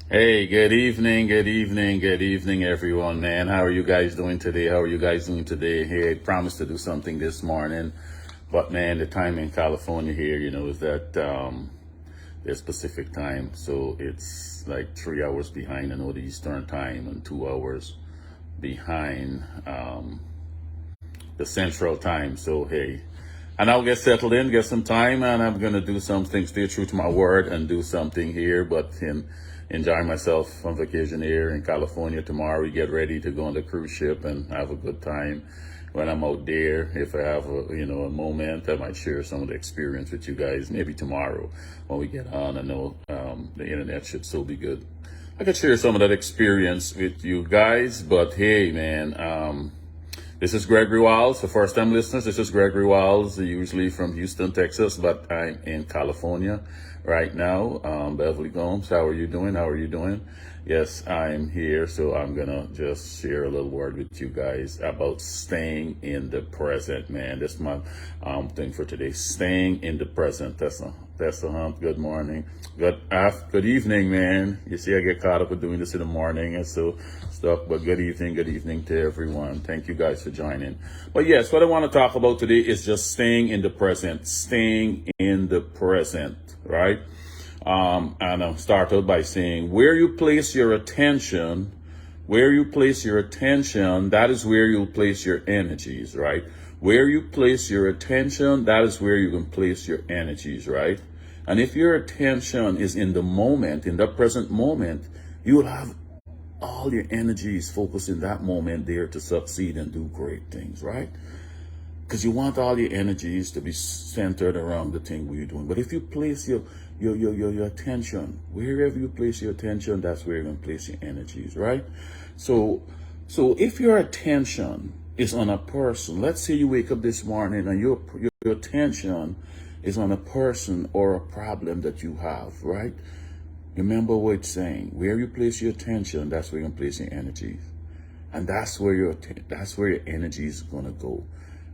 Hey, good evening, good evening, good evening, everyone, man. How are you guys doing today? How are you guys doing today? Hey, I promised to do something this morning, but man, the time in California here, is that there's Pacific time, so it's like 3 hours behind, the Eastern time, and 2 hours behind the Central time. So, hey, and I'll get settled in, get some time, and I'm gonna do something, stay true to my word, and do something here. But enjoy myself on vacation here in California tomorrow. We get ready to go on the cruise ship and have a good time. When I'm out there, if I have a moment, I might share some of the experience with you guys. Maybe tomorrow when we get on. I know the internet should still be good. I could share some of that experience with you guys. But hey, man. This is Gregory Wiles. For first-time listeners, this is Gregory Wiles, usually from Houston, Texas, but I'm in California right now. Beverly Gomes, how are you doing? How are you doing? Yes, I'm here, so I'm gonna just share a little word with you guys about staying in the present, man. That's my thing for today. Staying in the present. That's the hump. Good morning. Good evening, man. You see, I get caught up with doing this in the morning and so stuff, but good evening to everyone. Thank you guys for joining. But yes, what I want to talk about today is just staying in the present, right? And I'll start out by saying where you place your attention, that is where you'll place your energies, right? Where you place your attention, that is where you can place your energies, right? And if your attention is in the moment, in the present moment, you will have all your energies focused in that moment there to succeed and do great things, right? Because you want all your energies to be centered around the thing you're doing. But if you place your attention, wherever you place your attention, that's where you're going to place your energies, right? So if your attention is on a person, let's say you wake up this morning and your attention is on a person or a problem that you have, right? Remember what it's saying. Where you place your attention, that's where you're going to place your energies. And that's where your energy is going to go.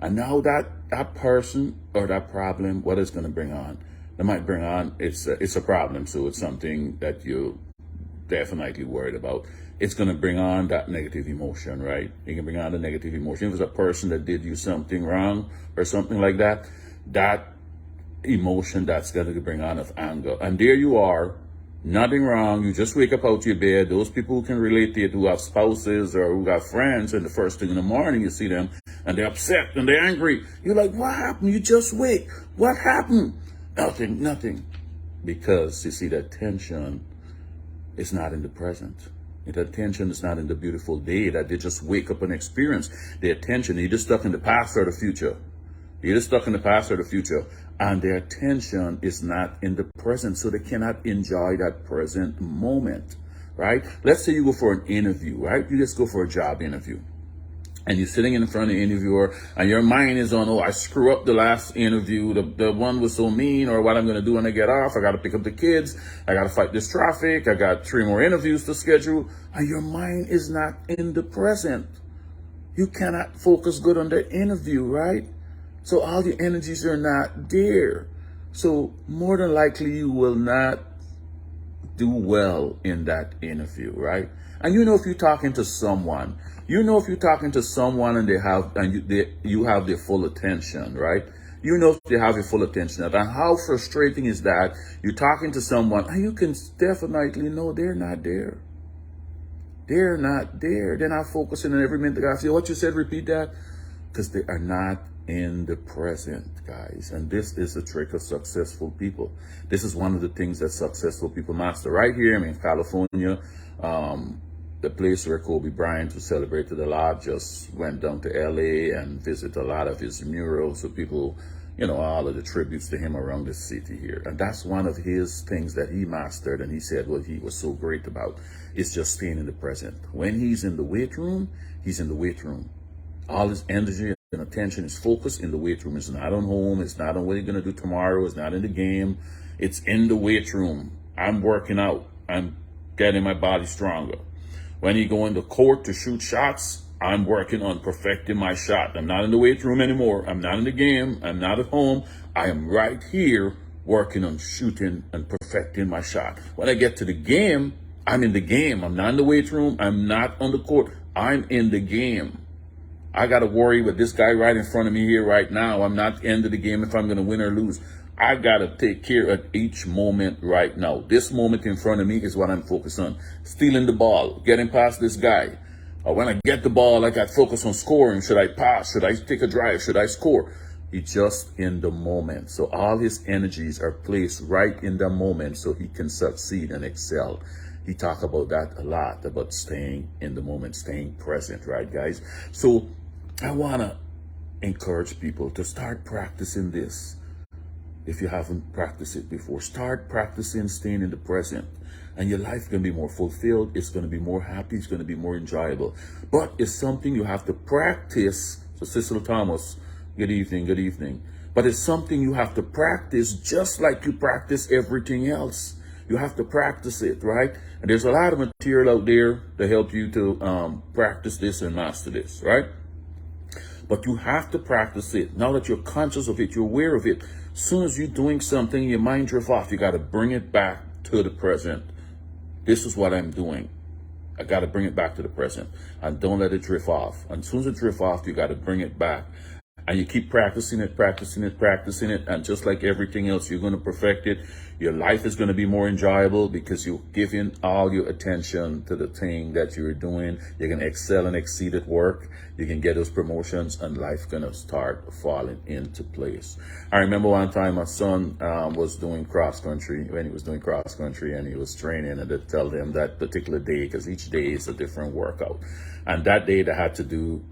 And now that person or that problem, what it's going to bring on? It might bring on, it's a problem. So it's something that you're definitely worried about. It's going to bring on that negative emotion, right? You can bring on the negative emotion. If it's a person that did you something wrong or something like that, that emotion that's going to bring on of anger. And there you are, nothing wrong. You just wake up out of your bed. Those people who can relate to it, who have spouses or who got friends, and the first thing in the morning you see them and they're upset and they're angry. You're like, what happened? You just wake. What happened? Nothing. Because you see, the attention is not in the present. The attention is not in the beautiful day that they just wake up and experience. The attention, you're just stuck in the past or the future. And their attention is not in the present, so they cannot enjoy that present moment, right? Let's say you go for an interview, right? You just go for a job interview. And you're sitting in front of the interviewer, and your mind is on, oh, I screw up the last interview. The one was so mean, or what I'm going to do when I get off. I got to pick up the kids. I got to fight this traffic. I got 3 more interviews to schedule. And your mind is not in the present. You cannot focus good on the interview, right? So all your energies are not there. So more than likely you will not do well in that interview, right? And if you're talking to someone, and you have their full attention, right? They have your full attention. And how frustrating is that? You're talking to someone and you can definitely know they're not there. They're not there. They're not focusing on every minute. The guy say, what you said, repeat that. Because they are not in the present, guys. And this is a trick of successful people. This is one of the things that successful people master. Right here, in California, the place where Kobe Bryant, who celebrated a lot, just went down to LA and visited a lot of his murals. So people, all of the tributes to him around the city here. And that's one of his things that he mastered. And he said what he was so great about is just staying in the present. When he's in the weight room, he's in the weight room. All his energy and attention is focused in the weight room. It's not on home. It's not on what you're going to do tomorrow. It's not in the game. It's in the weight room. I'm working out. I'm getting my body stronger. When you go in the court to shoot shots, I'm working on perfecting my shot. I'm not in the weight room anymore. I'm not in the game. I'm not at home. I am right here working on shooting and perfecting my shot. When I get to the game, I'm in the game. I'm not in the weight room. I'm not on the court. I'm in the game. I got to worry with this guy right in front of me here right now. I'm not end of the game if I'm going to win or lose. I got to take care of each moment right now. This moment in front of me is what I'm focused on. Stealing the ball, getting past this guy. Or when I get the ball, I got focused on scoring. Should I pass? Should I take a drive? Should I score? He's just in the moment. So all his energies are placed right in the moment so he can succeed and excel. He talk about that a lot, about staying in the moment, staying present, right, guys? So I want to encourage people to start practicing this. If you haven't practiced it before, start practicing staying in the present. And your life is going to be more fulfilled. It's going to be more happy. It's going to be more enjoyable. But it's something you have to practice. So Cecil Thomas, good evening, good evening. But it's something you have to practice just like you practice everything else. You have to practice it, right? And there's a lot of material out there to help you to practice this and master this, right? But you have to practice it. Now that you're conscious of it, you're aware of it. As soon as you're doing something, your mind drifts off. You got to bring it back to the present. This is what I'm doing. I got to bring it back to the present. And don't let it drift off. And as soon as it drifts off, you got to bring it back. And you keep practicing it, practicing it, practicing it. And just like everything else, you're going to perfect it. Your life is going to be more enjoyable because you're giving all your attention to the thing that you're doing. You're going to excel and exceed at work. You can get those promotions and life's going to start falling into place. I remember one time my son was doing cross country, when he was doing cross country and he was training, and they tell him that particular day, because each day is a different workout. And that day they had to do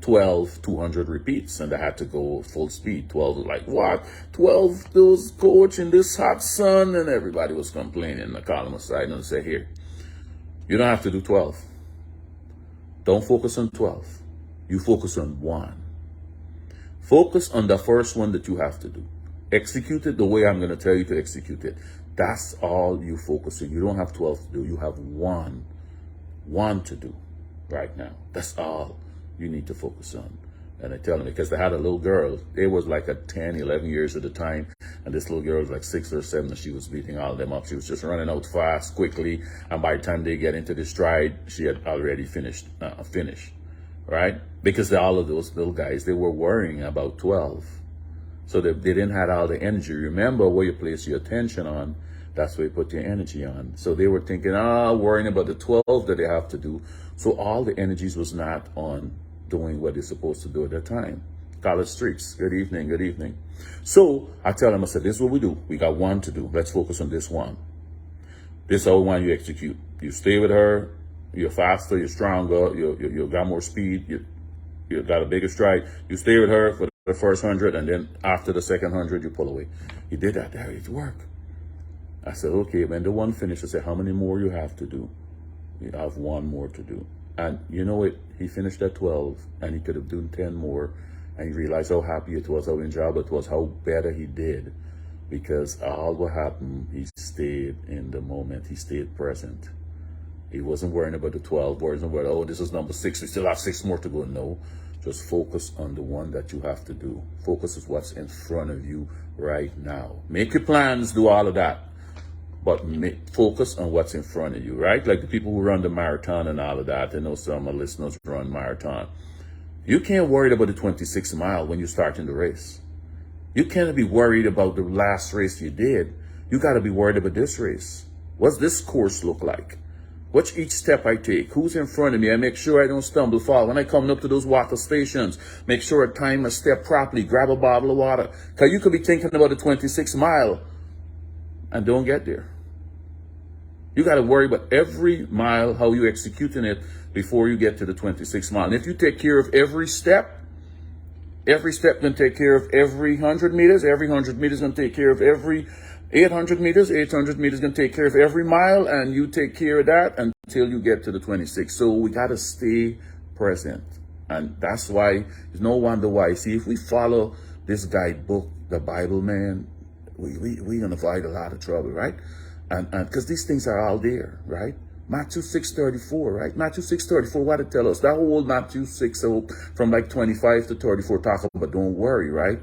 12 200 repeats, and they had to go full speed. 12 was like, what? 12 those, coach, in this hot sun? And everybody was complaining. I called him aside and said, here, you don't have to do 12. Don't focus on 12. You focus on 1. Focus on the first one that you have to do. Execute it the way I'm going to tell you to execute it. That's all you focus on. You don't have 12 to do. You have one to do right now. That's all you need to focus on. And I tell them, because they had a little girl, it was like a 10, 11 years at the time. And this little girl was like 6 or 7, and she was beating all of them up. She was just running out fast, quickly. And by the time they get into the stride, she had already finished, right? Because all of those little guys, they were worrying about 12. So they didn't have all the energy. Remember where you place your attention on, that's where you put your energy on. So they were thinking, worrying about the 12 that they have to do. So all the energies was not on doing what they're supposed to do at that time. College Streets, good evening, good evening. So I tell them, I said, this is what we do. We got one to do. Let's focus on this one. This is how we want you to execute. You stay with her. You're faster, you're stronger, you got more speed, you got a bigger stride. You stay with her for the first 100, and then after the second 100, you pull away. He did that. There, it worked. I said, okay, when the one finished, I said, how many more you have to do? You have 1 more to do. And you know it, he finished at 12, and he could have done 10 more, and he realized how happy it was, how enjoyable it was, how better he did. Because all what happened, he stayed in the moment, he stayed present. He wasn't worrying about the 12, wasn't worried, oh, this is number 6, we still have 6 more to go. No, just focus on the one that you have to do. Focus is what's in front of you right now. Make your plans, do all of that. But focus on what's in front of you, right? Like the people who run the marathon and all of that. I know some of my listeners run marathon. You can't worry about the 26 mile when you're starting the race. You can't be worried about the last race you did. You got to be worried about this race. What's this course look like? Watch each step I take. Who's in front of me? I make sure I don't stumble, fall. When I come up to those water stations, make sure I time my step properly. Grab a bottle of water. Because you could be thinking about the 26 mile and don't get there. You got to worry about every mile, how you executing it before you get to the 26 mile. And if you take care of every step can take care of every 100 meters. Every 100 meters going to take care of every 800 meters. 800 meters going to take care of every mile. And you take care of that until you get to the 26. So we got to stay present. And that's why, it's no wonder why. See, if we follow this guidebook, the Bible, man, we're going to avoid a lot of trouble, right? And because these things are all there, right? Matthew 6:34, right? Matthew 6:34, what it tell us? That whole Matthew 6, so from like 25 to 34, talk about don't worry, right?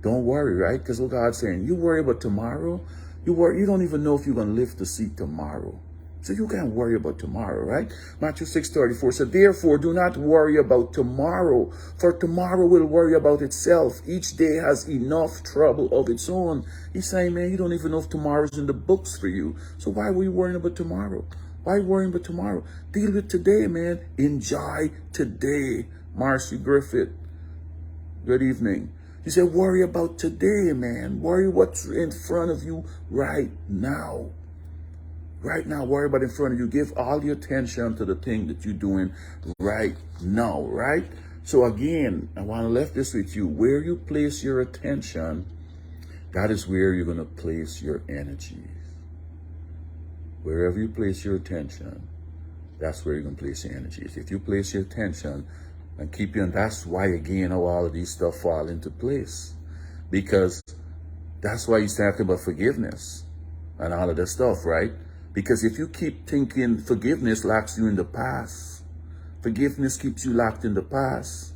Don't worry, right? Because what God's saying, you worry about tomorrow, you don't even know if you're going to live to see tomorrow. So you can't worry about tomorrow, right? Matthew 6:34 said, therefore do not worry about tomorrow, for tomorrow will worry about itself. Each day has enough trouble of its own. He's saying, man, you don't even know if tomorrow's in the books for you. So why were you worrying about tomorrow? Why worrying about tomorrow? Deal with today, man. Enjoy today. Marcy Griffith, good evening. He said, worry about today, man. Worry what's in front of you right now. Right now, worry about in front of you. Give all your attention to the thing that you're doing right now, right? So again, I want to leave this with you. Where you place your attention, that is where you're going to place your energy. Wherever you place your attention, that's where you're going to place your energies. If you place your attention and keep you, and that's why, again, how all of these stuff fall into place. Because that's why he's talking about forgiveness and all of that stuff, right? Because if you keep thinking forgiveness locks you in the past, forgiveness keeps you locked in the past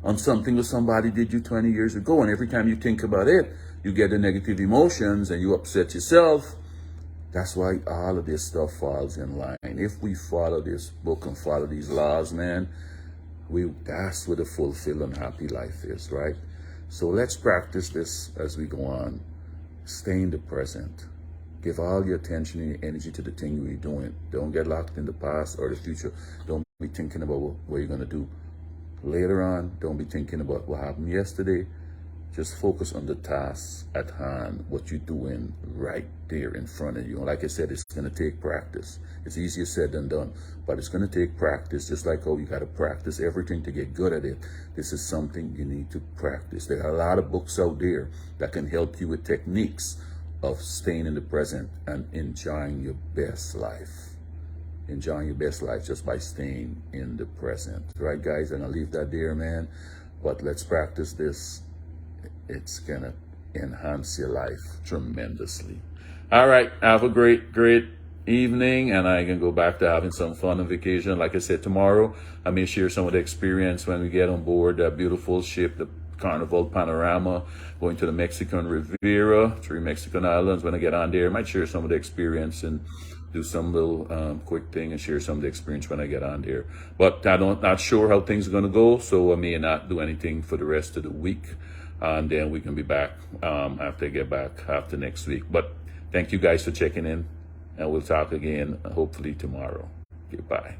on something or somebody did you 20 years ago. And every time you think about it, you get the negative emotions and you upset yourself. That's why all of this stuff falls in line. If we follow this book and follow these laws, man, that's where the fulfilled and happy life is, right? So let's practice this as we go on. Stay in the present. Give all your attention and your energy to the thing you're doing. Don't get locked in the past or the future. Don't be thinking about what you're going to do later on. Don't be thinking about what happened yesterday. Just focus on the tasks at hand, what you're doing right there in front of you. And like I said, it's going to take practice. It's easier said than done, but it's going to take practice, just like how you got to practice everything to get good at it. This is something you need to practice. There are a lot of books out there that can help you with techniques of staying in the present and enjoying your best life. Enjoying your best life just by staying in the present. Right, guys? I'm going to leave that there, man. But let's practice this. It's going to enhance your life tremendously. All right. Have a great evening. And I can go back to having some fun on vacation. Like I said, tomorrow, I may share some of the experience when we get on board that beautiful ship, the Carnival Panorama, going to the Mexican Riviera, 3 Mexican islands. When I get on there, I might share some of the experience and do some little quick thing and share some of the experience when I get on there. But I'm not sure how things are going to go, so I may not do anything for the rest of the week. And then we can be back after I get back after next week. But thank you guys for checking in, and we'll talk again hopefully tomorrow. Goodbye.